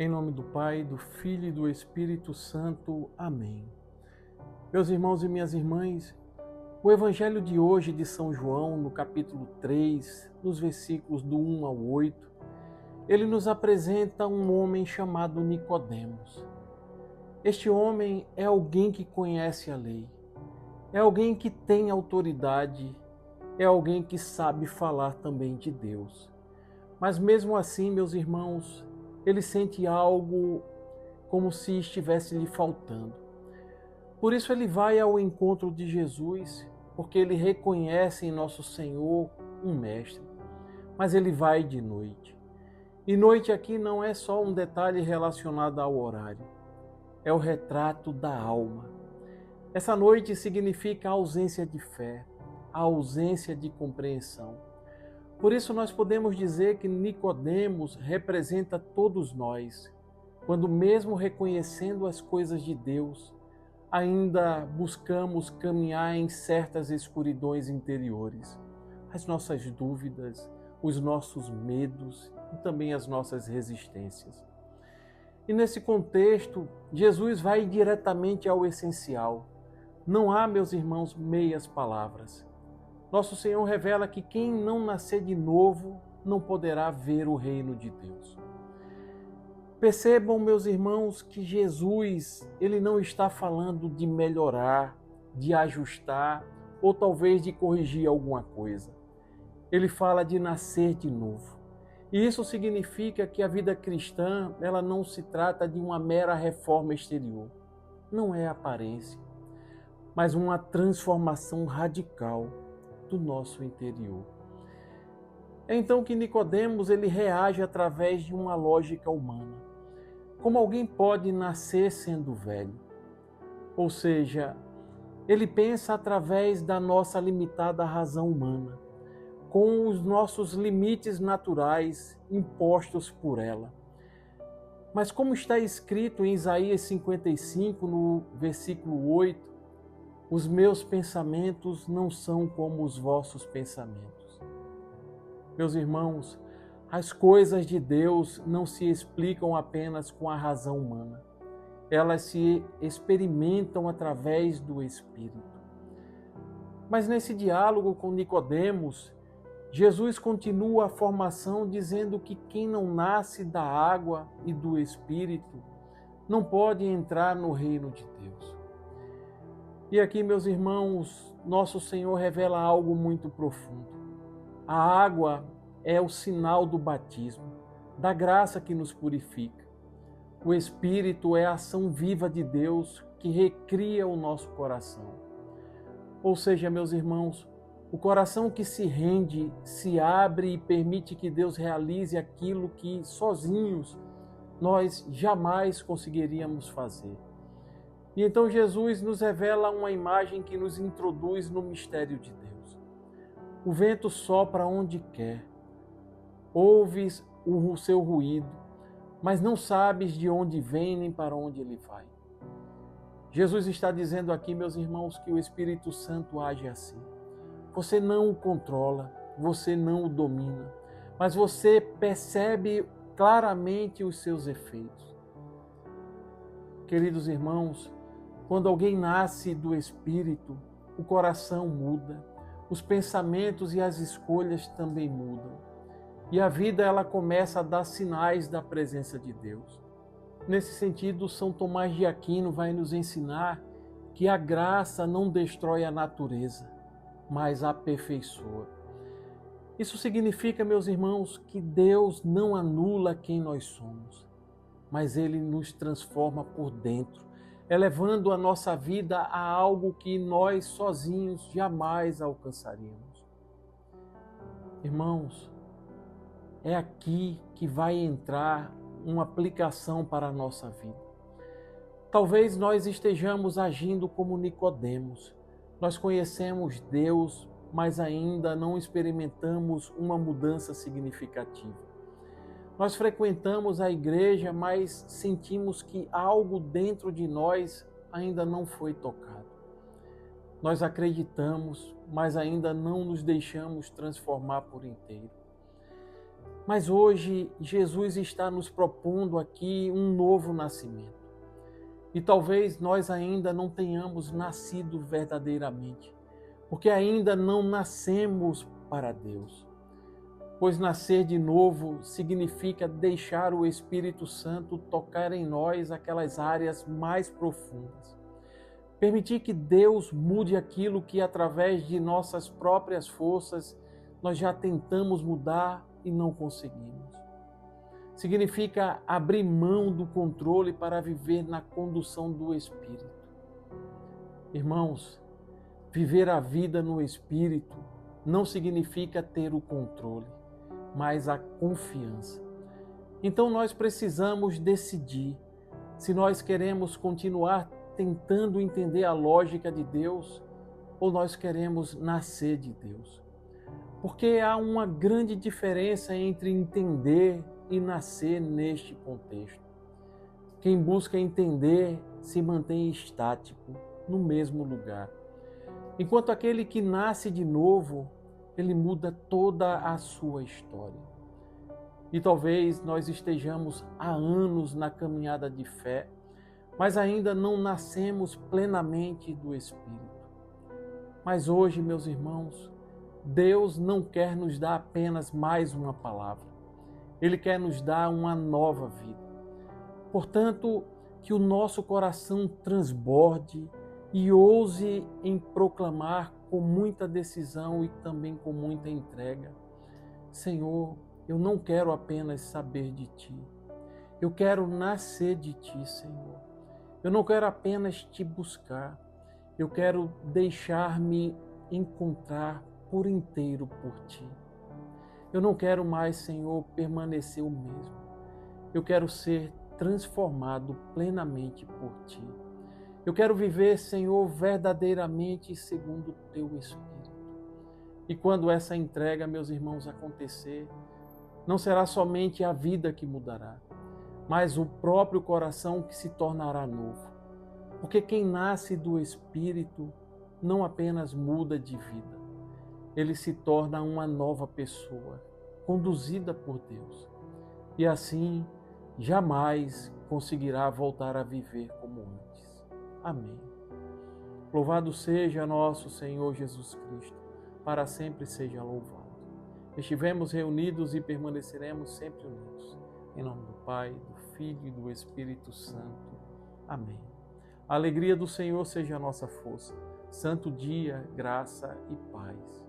Em nome do Pai, do Filho e do Espírito Santo. Amém. Meus irmãos e minhas irmãs, o Evangelho de hoje de São João, no capítulo 3, nos versículos do 1 ao 8, ele nos apresenta um homem chamado Nicodemos. Este homem é alguém que conhece a lei, é alguém que tem autoridade, é alguém que sabe falar também de Deus. Mas mesmo assim, meus irmãos, ele sente algo como se estivesse lhe faltando. Por isso ele vai ao encontro de Jesus, porque ele reconhece em nosso Senhor um mestre. Mas ele vai de noite. E noite aqui não é só um detalhe relacionado ao horário, é o retrato da alma. Essa noite significa a ausência de fé, a ausência de compreensão. Por isso nós podemos dizer que Nicodemos representa todos nós, quando mesmo reconhecendo as coisas de Deus, ainda buscamos caminhar em certas escuridões interiores, as nossas dúvidas, os nossos medos e também as nossas resistências. E nesse contexto, Jesus vai diretamente ao essencial. Não há, meus irmãos, meias palavras. Nosso Senhor revela que quem não nascer de novo não poderá ver o reino de Deus. Percebam, meus irmãos, que Jesus, ele não está falando de melhorar, de ajustar ou talvez de corrigir alguma coisa. Ele fala de nascer de novo. E isso significa que a vida cristã, ela não se trata de uma mera reforma exterior. Não é aparência, mas uma transformação radical do nosso interior. É então que Nicodemos ele reage através de uma lógica humana. Como alguém pode nascer sendo velho? Ou seja, ele pensa através da nossa limitada razão humana, com os nossos limites naturais impostos por ela. Mas como está escrito em Isaías 55, no versículo 8, os meus pensamentos não são como os vossos pensamentos. Meus irmãos, as coisas de Deus não se explicam apenas com a razão humana. Elas se experimentam através do Espírito. Mas nesse diálogo com Nicodemos, Jesus continua a formação dizendo que quem não nasce da água e do Espírito não pode entrar no reino de Deus. E aqui, meus irmãos, nosso Senhor revela algo muito profundo. A água é o sinal do batismo, da graça que nos purifica. O Espírito é a ação viva de Deus que recria o nosso coração. Ou seja, meus irmãos, o coração que se rende, se abre e permite que Deus realize aquilo que sozinhos nós jamais conseguiríamos fazer. E então Jesus nos revela uma imagem que nos introduz no mistério de Deus. O vento sopra onde quer, ouves o seu ruído, mas não sabes de onde vem nem para onde ele vai. Jesus está dizendo aqui, meus irmãos, que o Espírito Santo age assim. Você não o controla, você não o domina, mas você percebe claramente os seus efeitos. Queridos irmãos, quando alguém nasce do Espírito, o coração muda, os pensamentos e as escolhas também mudam. E a vida ela começa a dar sinais da presença de Deus. Nesse sentido, São Tomás de Aquino vai nos ensinar que a graça não destrói a natureza, mas a aperfeiçoa. Isso significa, meus irmãos, que Deus não anula quem nós somos, mas Ele nos transforma por dentro, elevando a nossa vida a algo que nós sozinhos jamais alcançaríamos. Irmãos, é aqui que vai entrar uma aplicação para a nossa vida. Talvez nós estejamos agindo como Nicodemos. Nós conhecemos Deus, mas ainda não experimentamos uma mudança significativa. Nós frequentamos a igreja, mas sentimos que algo dentro de nós ainda não foi tocado. Nós acreditamos, mas ainda não nos deixamos transformar por inteiro. Mas hoje Jesus está nos propondo aqui um novo nascimento. E talvez nós ainda não tenhamos nascido verdadeiramente, porque ainda não nascemos para Deus. Pois nascer de novo significa deixar o Espírito Santo tocar em nós aquelas áreas mais profundas. Permitir que Deus mude aquilo que, através de nossas próprias forças, nós já tentamos mudar e não conseguimos. Significa abrir mão do controle para viver na condução do Espírito. Irmãos, viver a vida no Espírito não significa ter o controle, mas a confiança. Então nós precisamos decidir se nós queremos continuar tentando entender a lógica de Deus ou nós queremos nascer de Deus. Porque há uma grande diferença entre entender e nascer neste contexto. Quem busca entender se mantém estático, no mesmo lugar. Enquanto aquele que nasce de novo, ele muda toda a sua história. E talvez nós estejamos há anos na caminhada de fé, mas ainda não nascemos plenamente do Espírito. Mas hoje, meus irmãos, Deus não quer nos dar apenas mais uma palavra. Ele quer nos dar uma nova vida. Portanto, que o nosso coração transborde e ouse em proclamar com muita decisão e também com muita entrega: Senhor, eu não quero apenas saber de Ti. Eu quero nascer de Ti, Senhor. Eu não quero apenas Te buscar. Eu quero deixar-me encontrar por inteiro por Ti. Eu não quero mais, Senhor, permanecer o mesmo. Eu quero ser transformado plenamente por Ti. Eu quero viver, Senhor, verdadeiramente segundo o Teu Espírito. E quando essa entrega, meus irmãos, acontecer, não será somente a vida que mudará, mas o próprio coração que se tornará novo. Porque quem nasce do Espírito não apenas muda de vida, ele se torna uma nova pessoa, conduzida por Deus. E assim, jamais conseguirá voltar a viver como antes. Amém. Louvado seja nosso Senhor Jesus Cristo, para sempre seja louvado. Estivemos reunidos e permaneceremos sempre unidos. Em nome do Pai, do Filho e do Espírito Santo. Amém. A alegria do Senhor seja a nossa força. Santo dia, graça e paz.